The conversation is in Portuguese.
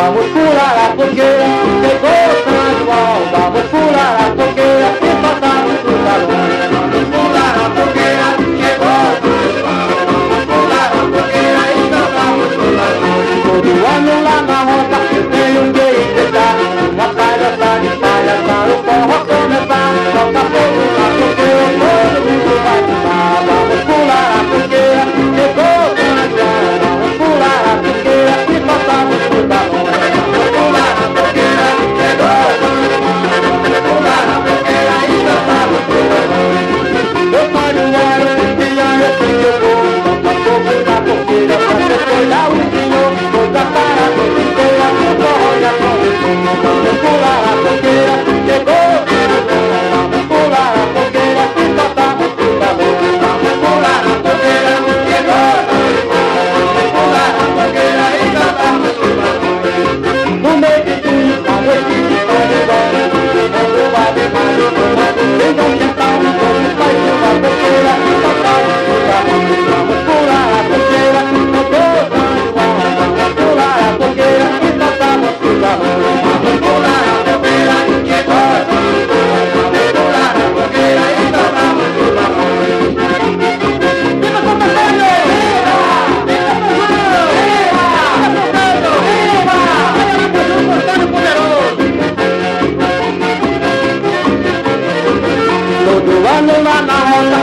vamos pular a fogueira, chegou São João, vamos pular a fogueira, e passamos pro salão. Vamos pular a fogueira, chegou São João, vamos pular a fogueira, e passamos pro salão. Todo ano lá na roça eu tenho que enfrentar, uma palhaçada de palhaçada, o forró começar, toca fogo na fogueira, todo mundo vai pular, vamos pular a fogueira, chegou São João, vamos pular a fogueira, e passamos pro salão. Vamos pular a fogueira, chegou São João, vamos pular a fogueira, e passamos pro salão. Meu pai não era criança, assim que eu vou, toca fogo na fogueira, pra você olhar o senhor, coisa para a noite inteira, o forró já começou. Vamos pular a fogueira, chegou São João, vamos pular a fogueira, e passamos pro salão. Vamos pular a fogueira, chegou São João, vamos pular a fogueira, e passamos pro salão. No mês de junho, a noite de São João, quando vai demais, tomando bem do quintal, todos vai pular a fogueira, e passamos pro salão. Vamos pular a fogueira, chegou São João, vamos pular a fogueira, e passamos pro salão. Vamos pular a fogueira, chegou São João, vamos pular a fogueira, e passamos pro salão. Viva São Antônio! Viva! Viva São João! Viva! Viva São Pedro! Viva! Viva São Antônio Poderoso! Todo ano lá na roça